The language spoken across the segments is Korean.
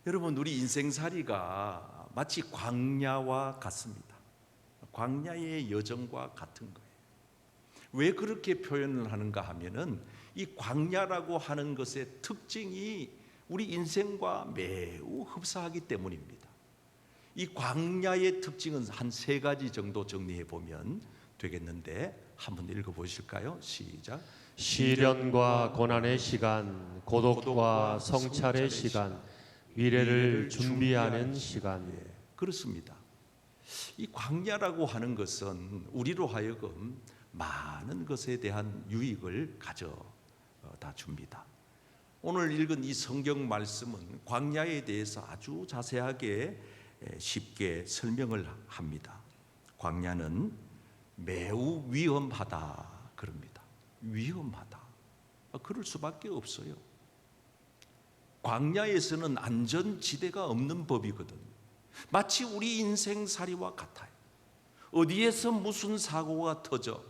여러분, 우리 인생살이가 마치 광야와 같습니다. 광야의 여정과 같은 거예요. 왜 그렇게 표현을 하는가 하면은 이 광야라고 하는 것의 특징이 우리 인생과 매우 흡사하기 때문입니다. 이 광야의 특징은 한 3가지 정도 정리해 보면 되겠는데 한번 읽어 보실까요? 시작. 시련과 고난의 시간, 고독과 성찰의 시간, 미래를 준비하는 시간. 그렇습니다. 이 광야라고 하는 것은 우리로 하여금 많은 것에 대한 유익을 가져다 줍니다. 오늘 읽은 이 성경 말씀은 광야에 대해서 아주 자세하게 쉽게 설명을 합니다. 광야는 매우 위험하다 그럽니다. 위험하다. 그럴 수밖에 없어요. 광야에서는 안전지대가 없는 법이거든. 마치 우리 인생살이와 같아요. 어디에서 무슨 사고가 터져,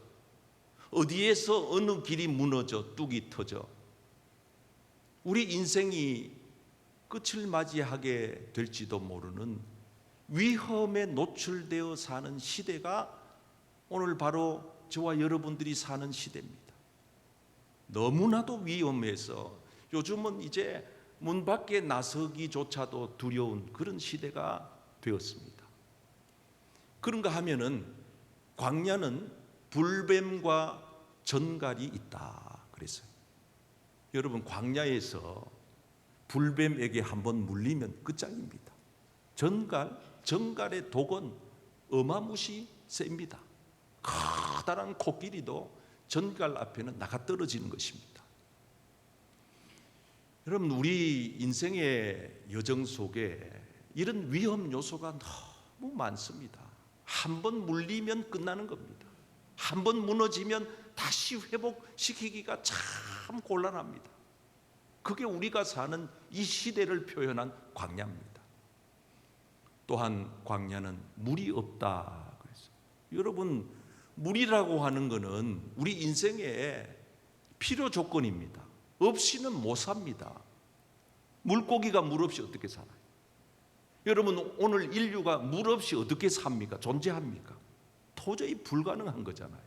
어디에서 어느 길이 무너져 뚝이 터져, 우리 인생이 끝을 맞이하게 될지도 모르는 위험에 노출되어 사는 시대가 오늘 바로 저와 여러분들이 사는 시대입니다. 너무나도 위험해서 요즘은 이제 문 밖에 나서기조차도 두려운 그런 시대가 되었습니다. 그런가 하면은 광야는 불뱀과 전갈이 있다 그랬어요. 여러분, 광야에서 불뱀에게 한번 물리면 끝장입니다. 전갈의 독은 어마무시 셉니다. 커다란 코끼리도 전갈 앞에는 나가 떨어지는 것입니다. 여러분, 우리 인생의 여정 속에 이런 위험 요소가 너무 많습니다. 한번 물리면 끝나는 겁니다. 한번 무너지면 다시 회복시키기가 참 곤란합니다. 그게 우리가 사는 이 시대를 표현한 광야입니다. 또한 광야는 물이 없다 그랬어요. 여러분, 물이라고 하는 것은 우리 인생의 필요 조건입니다. 없이는 못 삽니다. 물고기가 물 없이 어떻게 살아요? 여러분, 오늘 인류가 물 없이 어떻게 삽니까? 존재합니까? 도저히 불가능한 거잖아요.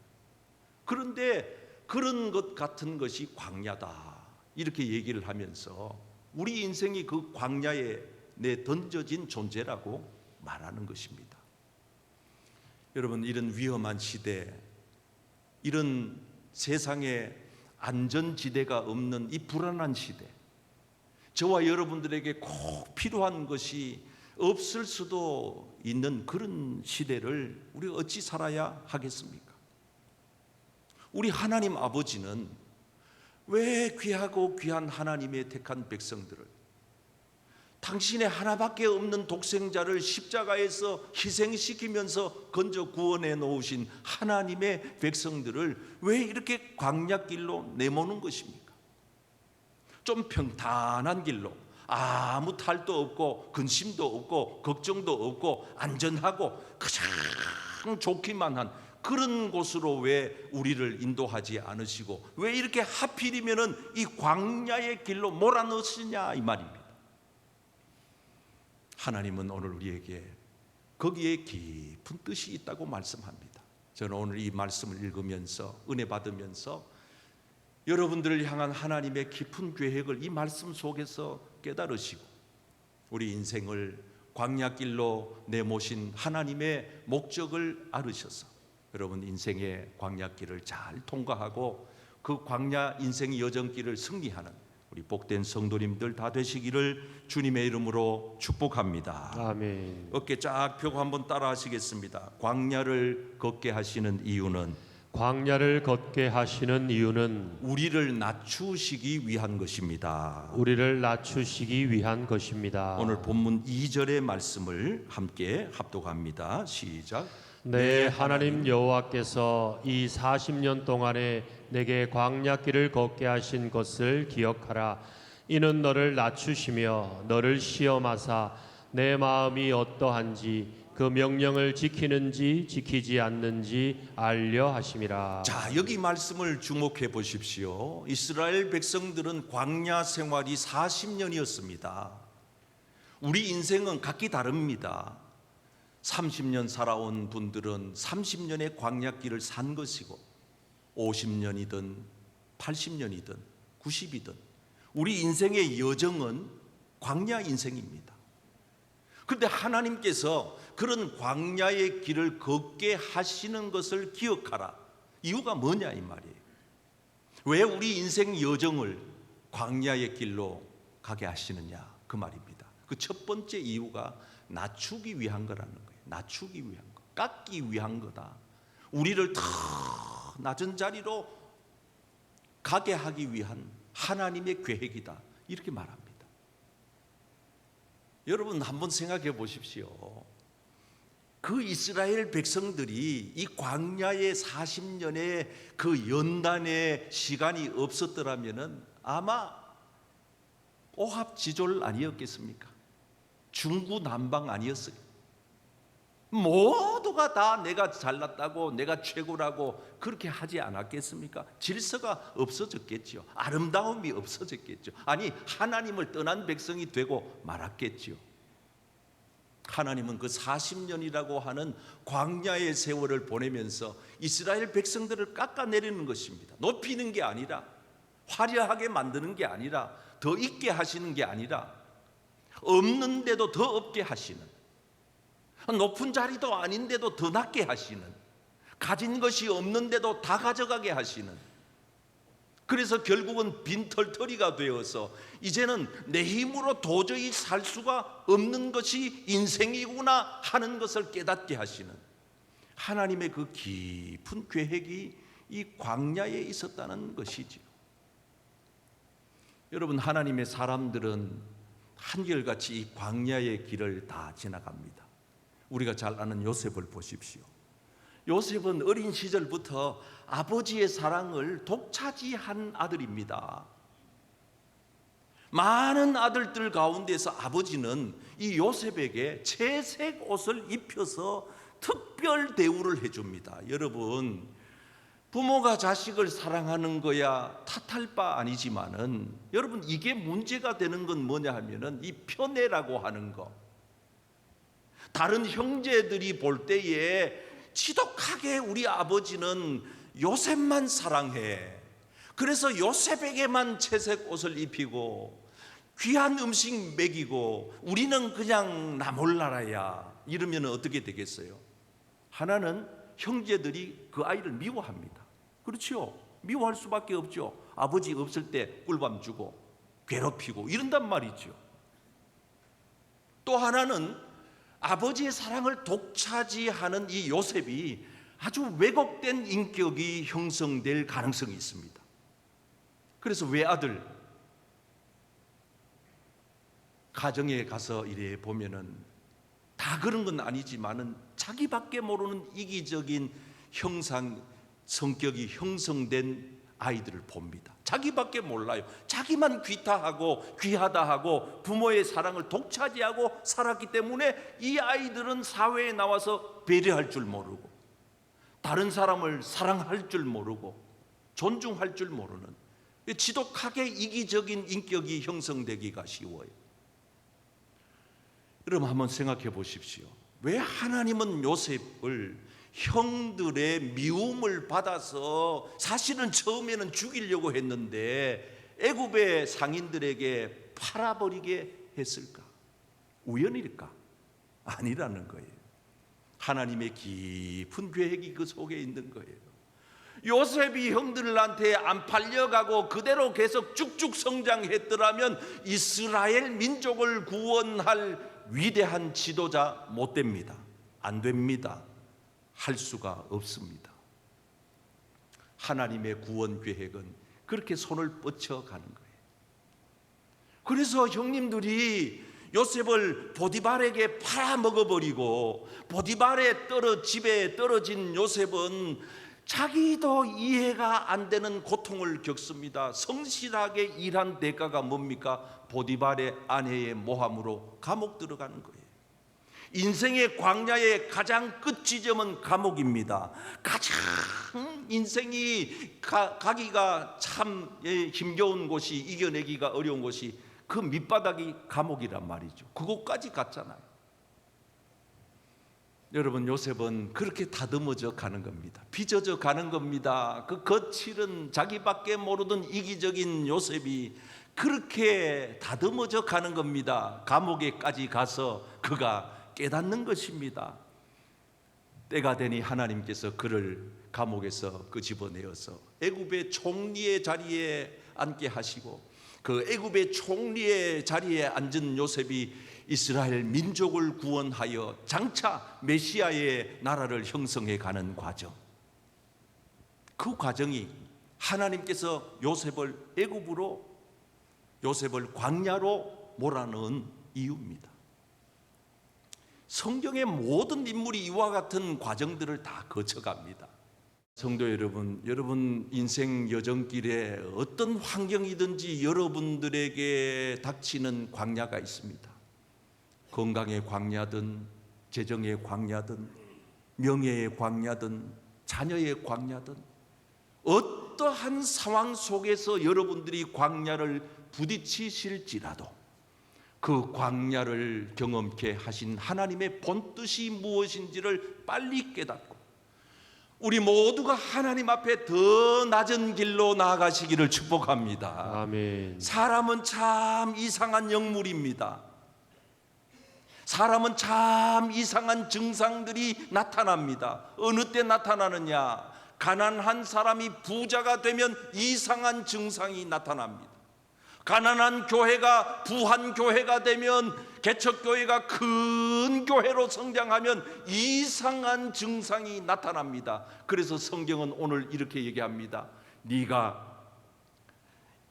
그런데 그런 것 같은 것이 광야다 이렇게 얘기를 하면서 우리 인생이 그 광야에 던져진 존재라고 말하는 것입니다. 여러분, 이런 위험한 시대, 이런 세상에 안전지대가 없는 이 불안한 시대, 저와 여러분들에게 꼭 필요한 것이 없을 수도 있는 그런 시대를 우리가 어찌 살아야 하겠습니까? 우리 하나님 아버지는 왜 귀하고 귀한 하나님의 택한 백성들을, 당신의 하나밖에 없는 독생자를 십자가에서 희생시키면서 건져 구원해 놓으신 하나님의 백성들을 왜 이렇게 광야길로 내모는 것입니까? 좀 평탄한 길로, 아무 탈도 없고 근심도 없고 걱정도 없고 안전하고 가장 좋기만 한 그런 곳으로 왜 우리를 인도하지 않으시고 왜 이렇게 하필이면은 이 광야의 길로 몰아넣으시냐 이 말입니다. 하나님은 오늘 우리에게 거기에 깊은 뜻이 있다고 말씀합니다. 저는 오늘 이 말씀을 읽으면서 은혜 받으면서 여러분들을 향한 하나님의 깊은 계획을 이 말씀 속에서 깨달으시고 우리 인생을 광야길로 내모신 하나님의 목적을 알으셔서 여러분 인생의 광야길을 잘 통과하고 그 광야 인생의 여정길을 승리하는 우리 복된 성도님들 다 되시기를 주님의 이름으로 축복합니다. 아멘. 어깨 쫙 펴고 한번 따라 하시겠습니다. 광야를 걷게 하시는 이유는, 광야를 걷게 하시는 이유는 우리를 낮추시기 위한 것입니다. 우리를 낮추시기 위한 것입니다. 오늘 본문 2절의 말씀을 함께 합독합니다. 시작. 내 하나님 여호와께서 이 40년 동안에 내게 광야길을 걷게 하신 것을 기억하라. 이는 너를 낮추시며 너를 시험하사 내 마음이 어떠한지 그 명령을 지키는지 지키지 않는지 알려 하심이라. 자, 여기 말씀을 주목해 보십시오. 이스라엘 백성들은 광야 생활이 40년이었습니다. 우리 인생은 각기 다릅니다. 30년 살아온 분들은 30년의 광야길을 산 것이고 50년이든 80년이든 90이든 우리 인생의 여정은 광야 인생입니다. 그런데 하나님께서 그런 광야의 길을 걷게 하시는 것을 기억하라. 이유가 뭐냐 이 말이에요. 왜 우리 인생 여정을 광야의 길로 가게 하시느냐 그 말입니다. 그 첫 번째 이유가 낮추기 위한 거라는 거예요. 낮추기 위한 거, 깎기 위한 거다. 우리를 더 낮은 자리로 가게 하기 위한 하나님의 계획이다. 이렇게 말합니다. 여러분 한번 생각해 보십시오. 그 이스라엘 백성들이 이 광야의 40년의 그 연단의 시간이 없었더라면은 아마 오합지졸 아니었겠습니까? 중구난방 아니었어요. 모두가 다 내가 잘났다고 내가 최고라고 그렇게 하지 않았겠습니까? 질서가 없어졌겠죠. 아름다움이 없어졌겠죠. 아니 하나님을 떠난 백성이 되고 말았겠죠. 하나님은 그 40년이라고 하는 광야의 세월을 보내면서 이스라엘 백성들을 깎아내리는 것입니다. 높이는 게 아니라, 화려하게 만드는 게 아니라, 더 있게 하시는 게 아니라, 없는데도 더 없게 하시는, 높은 자리도 아닌데도 더 낮게 하시는, 가진 것이 없는데도 다 가져가게 하시는, 그래서 결국은 빈털터리가 되어서 이제는 내 힘으로 도저히 살 수가 없는 것이 인생이구나 하는 것을 깨닫게 하시는 하나님의 그 깊은 계획이 이 광야에 있었다는 것이지요. 여러분, 하나님의 사람들은 한결같이 이 광야의 길을 다 지나갑니다. 우리가 잘 아는 요셉을 보십시오. 요셉은 어린 시절부터 아버지의 사랑을 독차지한 아들입니다. 많은 아들들 가운데서 아버지는 이 요셉에게 채색 옷을 입혀서 특별 대우를 해줍니다. 여러분, 부모가 자식을 사랑하는 거야 탓할 바 아니지만은 여러분, 이게 문제가 되는 건 뭐냐 하면은 이 편애라고 하는 거. 다른 형제들이 볼 때에 지독하게 우리 아버지는 요셉만 사랑해. 그래서 요셉에게만 채색 옷을 입히고 귀한 음식 먹이고 우리는 그냥 나 몰라라야. 이러면 어떻게 되겠어요? 하나는 형제들이 그 아이를 미워합니다. 그렇죠? 미워할 수밖에 없죠. 아버지 없을 때 꿀밤 주고 괴롭히고 이런단 말이죠. 또 하나는 아버지의 사랑을 독차지하는 이 요셉이 아주 왜곡된 인격이 형성될 가능성이 있습니다. 그래서 외아들 가정에 가서 이래 보면은 다 그런 건 아니지만은 자기밖에 모르는 이기적인 성격이 형성된 아이들을 봅니다. 자기밖에 몰라요. 자기만 귀타하고 귀하다 하고 부모의 사랑을 독차지하고 살았기 때문에 이 아이들은 사회에 나와서 배려할 줄 모르고 다른 사람을 사랑할 줄 모르고 존중할 줄 모르는 지독하게 이기적인 인격이 형성되기가 쉬워요. 여러분 한번 생각해 보십시오. 왜 하나님은 요셉을 형들의 미움을 받아서 사실은 처음에는 죽이려고 했는데 애굽의 상인들에게 팔아버리게 했을까? 우연일까? 아니라는 거예요. 하나님의 깊은 계획이 그 속에 있는 거예요. 요셉이 형들한테 안 팔려가고 그대로 계속 쭉쭉 성장했더라면 이스라엘 민족을 구원할 위대한 지도자 못 됩니다. 안 됩니다. 할 수가 없습니다. 하나님의 구원 계획은 그렇게 손을 뻗쳐가는 거예요. 그래서 형님들이 요셉을 보디발에게 팔아먹어버리고 보디발의 집에 떨어진 요셉은 자기도 이해가 안 되는 고통을 겪습니다. 성실하게 일한 대가가 뭡니까? 보디발의 아내의 모함으로 감옥 들어가는 거예요. 인생의 광야의 가장 끝 지점은 감옥입니다. 가장 인생이 가기가 참 힘겨운 곳이, 이겨내기가 어려운 곳이 그 밑바닥이 감옥이란 말이죠. 그곳까지 갔잖아요. 여러분, 요셉은 그렇게 다듬어져 가는 겁니다. 빚어져 가는 겁니다. 그 거칠은 자기밖에 모르던 이기적인 요셉이 그렇게 다듬어져 가는 겁니다. 감옥에까지 가서 그가 깨닫는 것입니다. 때가 되니 하나님께서 그를 감옥에서 끄집어내어서 애굽의 총리의 자리에 앉게 하시고, 그 애굽의 총리의 자리에 앉은 요셉이 이스라엘 민족을 구원하여 장차 메시아의 나라를 형성해 가는 과정, 그 과정이 하나님께서 요셉을 광야로 몰아넣은 이유입니다. 성경의 모든 인물이 이와 같은 과정들을 다 거쳐갑니다. 성도 여러분, 여러분 인생 여정길에 어떤 환경이든지 여러분들에게 닥치는 광야가 있습니다. 건강의 광야든, 재정의 광야든, 명예의 광야든, 자녀의 광야든, 어떠한 상황 속에서 여러분들이 광야를 부딪히실지라도 그 광야를 경험케 하신 하나님의 본뜻이 무엇인지를 빨리 깨닫고 우리 모두가 하나님 앞에 더 낮은 길로 나아가시기를 축복합니다. 아멘. 사람은 참 이상한 영물입니다. 사람은 참 이상한 증상들이 나타납니다. 어느 때 나타나느냐? 가난한 사람이 부자가 되면 이상한 증상이 나타납니다. 가난한 교회가 부한 교회가 되면, 개척교회가 큰 교회로 성장하면 이상한 증상이 나타납니다. 그래서 성경은 오늘 이렇게 얘기합니다. 네가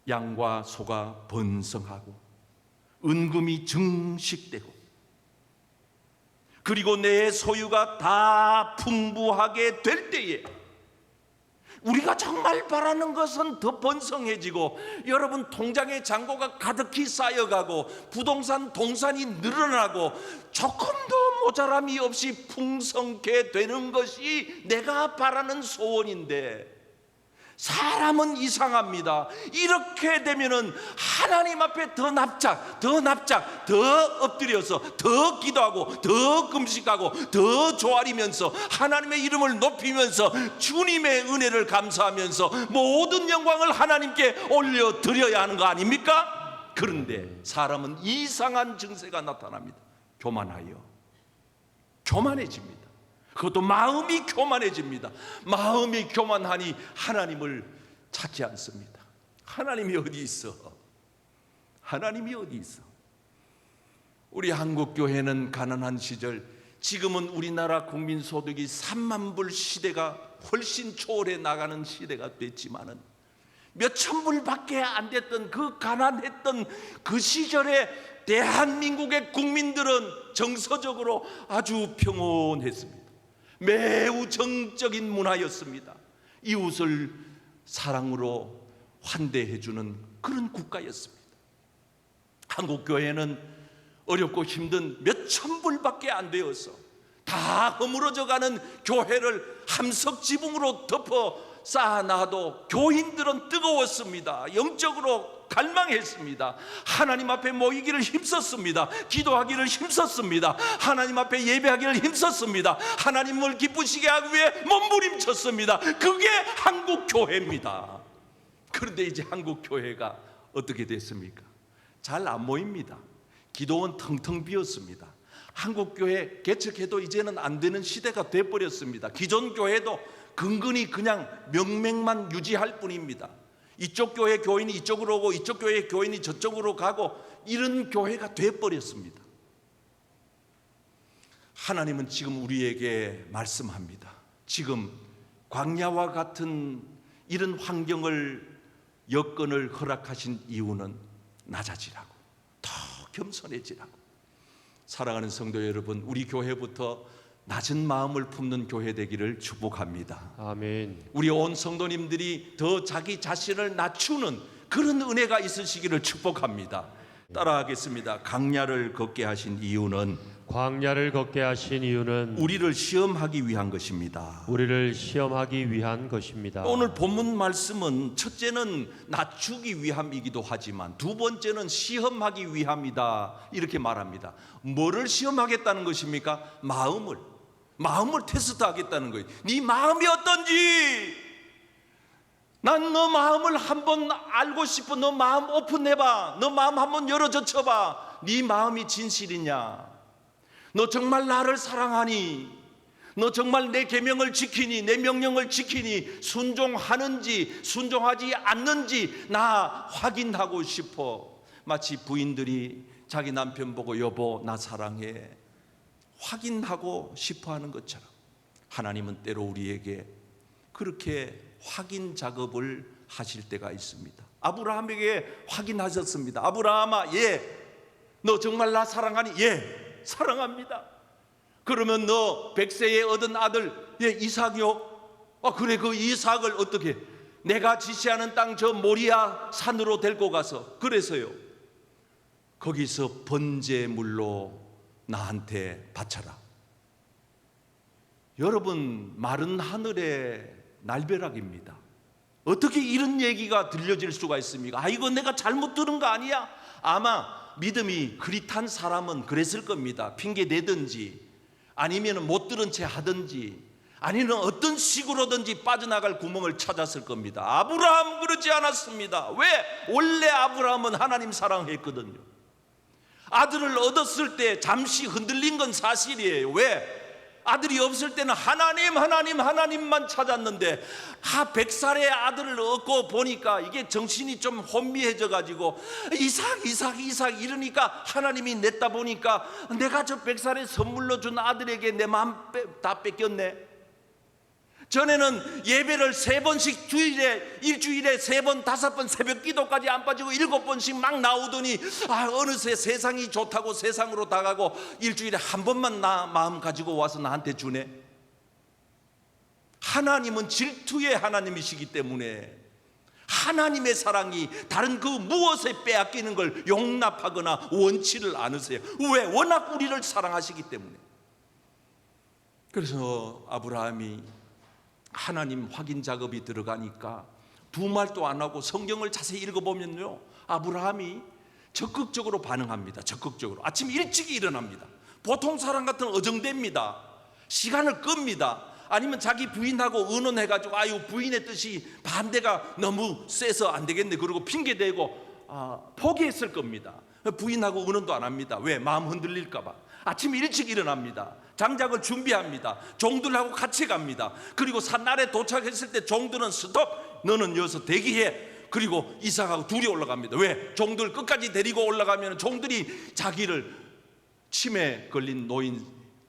양과 소가 번성하고 은금이 증식되고 그리고 내 소유가 다 풍부하게 될 때에 우리가 정말 바라는 것은 더 번성해지고, 여러분 통장의 잔고가 가득히 쌓여가고 부동산 동산이 늘어나고 조금도 모자람이 없이 풍성케 되는 것이 내가 바라는 소원인데, 사람은 이상합니다. 이렇게 되면은 하나님 앞에 더 납작, 더 엎드려서 더 기도하고 더 금식하고 더 조아리면서 하나님의 이름을 높이면서 주님의 은혜를 감사하면서 모든 영광을 하나님께 올려드려야 하는 거 아닙니까? 그런데 사람은 이상한 증세가 나타납니다. 교만해집니다. 그것도 마음이 교만해집니다. 마음이 교만하니 하나님을 찾지 않습니다. 하나님이 어디 있어? 하나님이 어디 있어? 우리 한국교회는 가난한 시절, 지금은 우리나라 국민소득이 3만 불 시대가 훨씬 초월해 나가는 시대가 됐지만은 몇천 불밖에 안 됐던 그 가난했던 그 시절에 대한민국의 국민들은 정서적으로 아주 평온했습니다. 매우 정적인 문화였습니다. 이웃을 사랑으로 환대해주는 그런 국가였습니다. 한국교회는 어렵고 힘든 몇천 불밖에 안 되어서 다 허물어져가는 교회를 함석 지붕으로 덮어 쌓아놔도 교인들은 뜨거웠습니다. 영적으로 갈망했습니다. 하나님 앞에 모이기를 힘썼습니다. 기도하기를 힘썼습니다. 하나님 앞에 예배하기를 힘썼습니다. 하나님을 기쁘시게 하기 위해 몸부림쳤습니다. 그게 한국교회입니다. 그런데 이제 한국교회가 어떻게 됐습니까? 잘 안 모입니다. 기도원 텅텅 비었습니다. 한국교회 개척해도 이제는 안 되는 시대가 돼버렸습니다. 기존 교회도 근근히 그냥 명맥만 유지할 뿐입니다. 이쪽 교회 교인이 이쪽으로 오고 이쪽 교회 교인이 저쪽으로 가고 이런 교회가 돼버렸습니다. 하나님은 지금 우리에게 말씀합니다. 지금 광야와 같은 이런 여건을 허락하신 이유는 낮아지라고, 더 겸손해지라고. 사랑하는 성도 여러분, 우리 교회부터 낮은 마음을 품는 교회 되기를 축복합니다. 아멘. 우리 온 성도님들이 더 자기 자신을 낮추는 그런 은혜가 있으시기를 축복합니다. 따라하겠습니다. 강야를 걷게 하신 이유는 광야를 걷게 하신 이유는 우리를 시험하기 위한 것입니다. 우리를 시험하기 위한 것입니다. 오늘 본문 말씀은 첫째는 낮추기 위함이기도 하지만 두 번째는 시험하기 위함이다 이렇게 말합니다. 뭐를 시험하겠다는 것입니까? 마음을 테스트하겠다는 거예요. 네 마음이 어떤지 난 너 마음을 한번 알고 싶어. 너 마음 오픈해봐. 너 마음 한번 열어 젖혀봐. 네 마음이 진실이냐? 너 정말 나를 사랑하니? 너 정말 내 계명을 지키니? 내 명령을 지키니? 순종하는지 순종하지 않는지 나 확인하고 싶어. 마치 부인들이 자기 남편 보고 여보 나 사랑해 확인하고 싶어 하는 것처럼 하나님은 때로 우리에게 그렇게 확인 작업을 하실 때가 있습니다. 아브라함에게 확인하셨습니다. 아브라함아, 너 정말 나 사랑하니? 사랑합니다. 그러면 너 100세에 얻은 아들 이삭이요? 그래, 그 이삭을 어떻게 내가 지시하는 땅 저 모리아 산으로 데리고 가서 그래서요 거기서 번제물로 나한테 바쳐라. 여러분, 마른 하늘의 날벼락입니다. 어떻게 이런 얘기가 들려질 수가 있습니까? 이거 내가 잘못 들은 거 아니야? 아마 믿음이 그릿한 사람은 그랬을 겁니다. 핑계 내든지 아니면 못 들은 채 하든지 아니면 어떤 식으로든지 빠져나갈 구멍을 찾았을 겁니다. 아브라함 그러지 않았습니다. 왜? 원래 아브라함은 하나님 사랑했거든요. 아들을 얻었을 때 잠시 흔들린 건 사실이에요. 왜? 아들이 없을 때는 하나님만 찾았는데 100살의 아들을 얻고 보니까 이게 정신이 좀 혼미해져 가지고 이삭 이러니까 하나님이 냈다 보니까 내가 저 100살에 선물로 준 아들에게 내 마음 다 뺏겼네. 전에는 예배를 3번씩 일주일에 3번 5번 새벽 기도까지 안 빠지고 7번씩 막 나오더니 어느새 세상이 좋다고 세상으로 다가고 일주일에 한 번만 나 마음 가지고 와서 나한테 주네. 하나님은 질투의 하나님이시기 때문에 하나님의 사랑이 다른 그 무엇에 빼앗기는 걸 용납하거나 원치를 않으세요. 왜? 워낙 우리를 사랑하시기 때문에. 그래서 아브라함이 하나님 확인 작업이 들어가니까 두 말도 안 하고 성경을 자세히 읽어보면요 아브라함이 적극적으로 반응합니다. 적극적으로 아침 일찍 일어납니다. 보통 사람 같은 어정됩니다. 시간을 끕니다. 아니면 자기 부인하고 의논해가지고 부인의 뜻이 반대가 너무 세서 안 되겠네 그러고 핑계대고 포기했을 겁니다. 부인하고 의논도 안 합니다. 왜? 마음 흔들릴까 봐. 아침 일찍 일어납니다. 장작을 준비합니다. 종들하고 같이 갑니다. 그리고 산날에 도착했을 때 종들은 스톱, 너는 여기서 대기해. 그리고 이삭하고 둘이 올라갑니다. 왜? 종들 끝까지 데리고 올라가면 종들이 자기를 치매 걸린 노인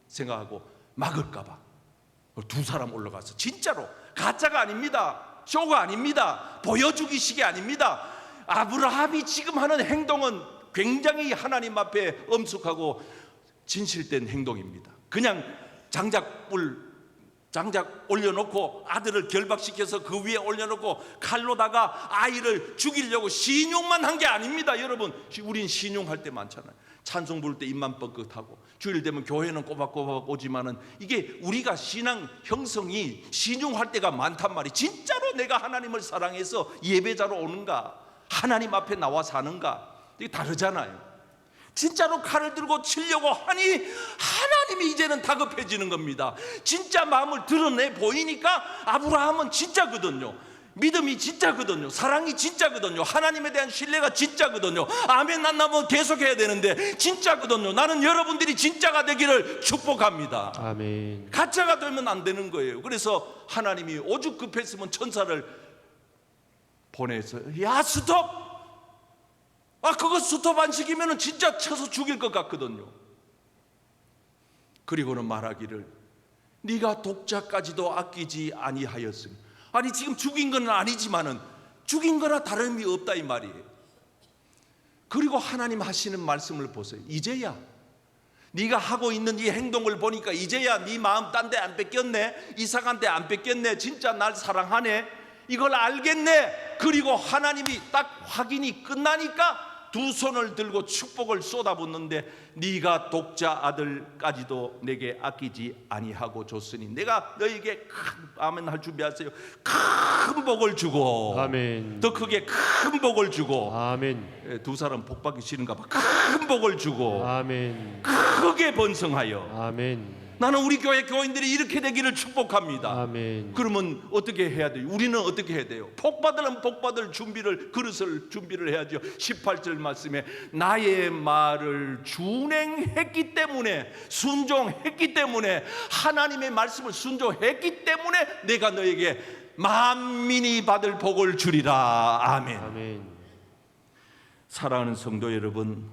생각하고 막을까 봐. 두 사람 올라가서 진짜로 가짜가 아닙니다. 쇼가 아닙니다. 보여주기식이 아닙니다. 아브라함이 지금 하는 행동은 굉장히 하나님 앞에 엄숙하고 진실된 행동입니다. 그냥 장작 올려놓고 아들을 결박시켜서 그 위에 올려놓고 칼로다가 아이를 죽이려고 신용만 한 게 아닙니다. 여러분, 우린 신용할 때 많잖아요. 찬송 부를 때 입만 뻥끗하고 주일 되면 교회는 꼬박꼬박 오지만은 이게 우리가 신앙 형성이 신용할 때가 많단 말이에요. 진짜로 내가 하나님을 사랑해서 예배자로 오는가, 하나님 앞에 나와 사는가, 이게 다르잖아요. 진짜로 칼을 들고 치려고 하니 하나님이 이제는 다급해지는 겁니다. 진짜 마음을 드러내 보이니까 아브라함은 진짜거든요. 믿음이 진짜거든요. 사랑이 진짜거든요. 하나님에 대한 신뢰가 진짜거든요. 아멘 안 나면 계속해야 되는데 진짜거든요. 나는 여러분들이 진짜가 되기를 축복합니다. 아멘. 가짜가 되면 안 되는 거예요. 그래서 하나님이 오죽 급했으면 천사를 보내서 스톱! 그거 스톱 안 시키면 진짜 쳐서 죽일 것 같거든요. 그리고는 말하기를 네가 독자까지도 아끼지 아니하였으니, 아니 지금 죽인 건 아니지만은 죽인 거나 다름이 없다 이 말이에요. 그리고 하나님 하시는 말씀을 보세요. 이제야 네가 하고 있는 이 행동을 보니까 이제야 네 마음 딴 데 안 뺏겼네, 이삭한테 안 뺏겼네, 진짜 날 사랑하네, 이걸 알겠네. 그리고 하나님이 딱 확인이 끝나니까 두 손을 들고 축복을 쏟아붓는데 네가 독자 아들까지도 내게 아끼지 아니하고 줬으니 내가 너에게 큰 아멘 할 준비하세요. 큰 복을 주고 아멘. 더 크게 큰 복을 주고 아멘. 두 사람 복 받기 싫은가 봐. 큰 복을 주고 아멘. 크게 번성하여 아멘. 나는 우리 교회 교인들이 이렇게 되기를 축복합니다. 아멘. 그러면 어떻게 해야 돼요? 우리는 어떻게 해야 돼요? 복 받으려면 복 받을 그릇을 준비를 해야죠. 18절 말씀에 나의 말을 준행했기 때문에, 순종했기 때문에, 하나님의 말씀을 순종했기 때문에 내가 너에게 만민이 받을 복을 주리라. 아멘. 아멘. 사랑하는 성도 여러분,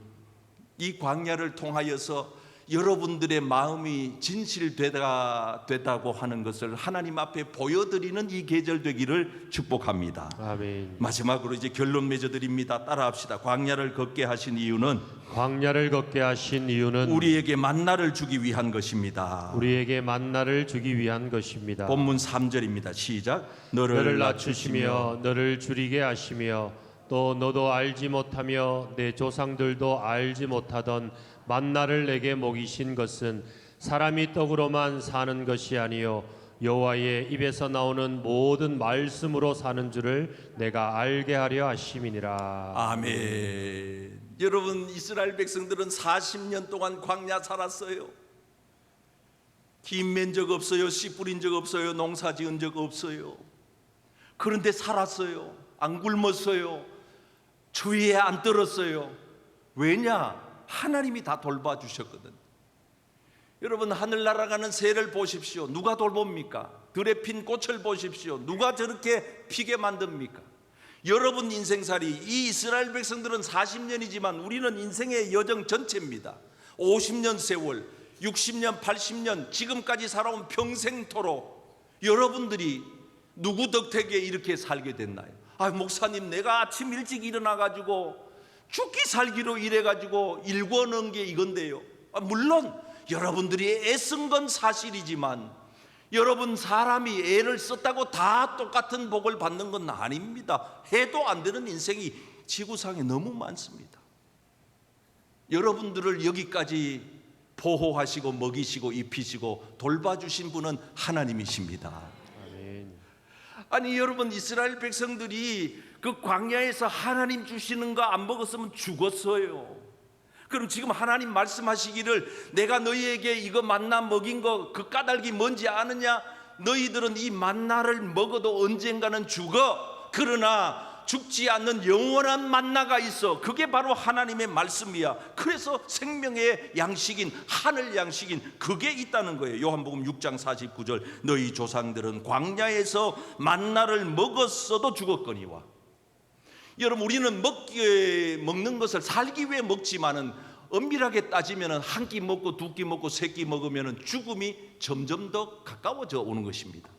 이 광야를 통하여서 여러분들의 마음이 진실되다고 하는 것을 하나님 앞에 보여드리는 이 계절 되기를 축복합니다. 아멘. 마지막으로 이제 결론 맺어드립니다. 따라합시다. 광야를 걷게 하신 이유는 광야를 걷게 하신 이유는 우리에게 만나를 주기 위한 것입니다. 우리에게 만나를 주기 위한 것입니다. 본문 3절입니다. 시작. 너를 낮추시며 너를 줄이게 하시며 또 너도 알지 못하며 내 조상들도 알지 못하던 만나를 내게 먹이신 것은 사람이 떡으로만 사는 것이 아니요 여호와의 입에서 나오는 모든 말씀으로 사는 줄을 내가 알게 하려 하심이니라. 아멘. 여러분, 이스라엘 백성들은 40년 동안 광야 살았어요. 김맨 적 없어요. 씨 뿌린 적 없어요. 농사 지은 적 없어요. 그런데 살았어요. 안 굶었어요. 추위에 안 떨었어요. 왜냐? 하나님이 다 돌봐주셨거든. 여러분, 하늘 날아가는 새를 보십시오. 누가 돌봅니까? 들에 핀 꽃을 보십시오. 누가 저렇게 피게 만듭니까? 여러분 인생살이, 이 이스라엘 백성들은 40년이지만 우리는 인생의 여정 전체입니다. 50년 세월, 60년, 80년 지금까지 살아온 평생토록 여러분들이 누구 덕택에 이렇게 살게 됐나요? 아, 목사님, 내가 아침 일찍 일어나가지고 죽기 살기로 일해가지고 일궈놓은 게 이건데요. 물론 여러분들이 애쓴 건 사실이지만 여러분 사람이 애를 썼다고 다 똑같은 복을 받는 건 아닙니다. 해도 안 되는 인생이 지구상에 너무 많습니다. 여러분들을 여기까지 보호하시고 먹이시고 입히시고 돌봐주신 분은 하나님이십니다. 아멘. 아니, 여러분, 이스라엘 백성들이 그 광야에서 하나님 주시는 거 안 먹었으면 죽었어요. 그럼 지금 하나님 말씀하시기를 내가 너희에게 이거 만나 먹인 거 그 까닭이 뭔지 아느냐? 너희들은 이 만나를 먹어도 언젠가는 죽어. 그러나 죽지 않는 영원한 만나가 있어. 그게 바로 하나님의 말씀이야. 그래서 생명의 양식인 하늘 양식인 그게 있다는 거예요. 요한복음 6장 49절 너희 조상들은 광야에서 만나를 먹었어도 죽었거니와. 여러분, 우리는 먹는 것을 살기 위해 먹지만은 엄밀하게 따지면은 한 끼 먹고 두 끼 먹고 세 끼 먹으면은 죽음이 점점 더 가까워져 오는 것입니다.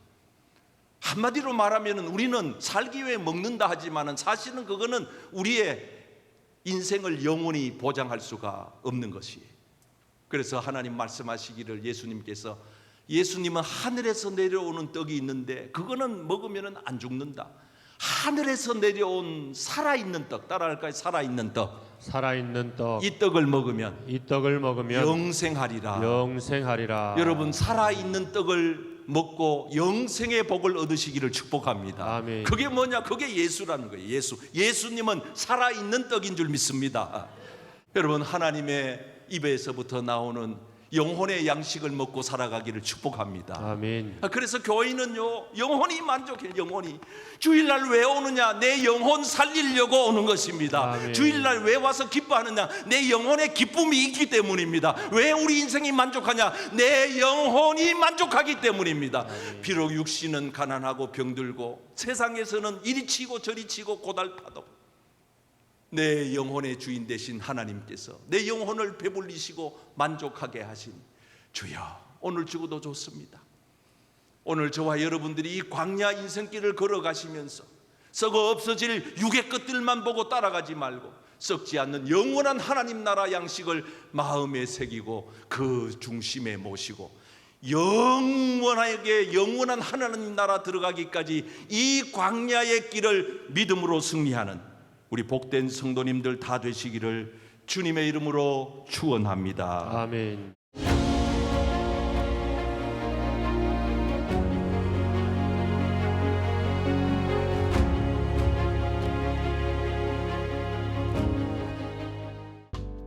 한마디로 말하면은 우리는 살기 위해 먹는다 하지만은 사실은 그거는 우리의 인생을 영원히 보장할 수가 없는 것이에요. 그래서 하나님 말씀하시기를 예수님은 하늘에서 내려오는 떡이 있는데 그거는 먹으면은 안 죽는다. 하늘에서 내려온 살아있는 떡, 따라할까요? 살아있는 떡. 살아있는 떡. 이 떡을 먹으면 영생하리라. 여러분, 살아있는 떡을 먹고 영생의 복을 얻으시기를 축복합니다. 아멘. 그게 뭐냐? 그게 예수라는 거예요. 예수님은 살아있는 떡인 줄 믿습니다. 여러분, 하나님의 입에서부터 나오는 영혼의 양식을 먹고 살아가기를 축복합니다. 아멘. 그래서 교인은요, 영혼이 만족해. 영혼이 주일날 왜 오느냐? 내 영혼 살리려고 오는 것입니다. 아멘. 주일날 왜 와서 기뻐하느냐? 내 영혼의 기쁨이 있기 때문입니다. 왜 우리 인생이 만족하냐? 내 영혼이 만족하기 때문입니다. 아멘. 비록 육신은 가난하고 병들고 세상에서는 이리 치고 저리 치고 고달파도 내 영혼의 주인 되신 하나님께서 내 영혼을 배불리시고 만족하게 하신 주여, 오늘 주고도 좋습니다. 오늘 저와 여러분들이 이 광야 인생길을 걸어가시면서 썩어 없어질 육의 것들만 보고 따라가지 말고 썩지 않는 영원한 하나님 나라 양식을 마음에 새기고 그 중심에 모시고 영원한 하나님 나라 들어가기까지 이 광야의 길을 믿음으로 승리하는 우리 복된 성도님들 다 되시기를 주님의 이름으로 축원합니다. 아멘.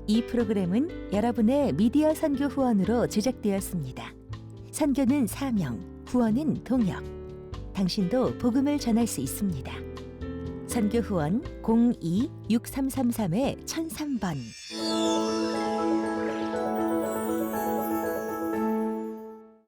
이 프로그램은 여러분의 미디어 선교 후원으로 제작되었습니다. 선교는 사명, 후원은 동역. 당신도 복음을 전할 수 있습니다. 선교 후원 02-6333-1003번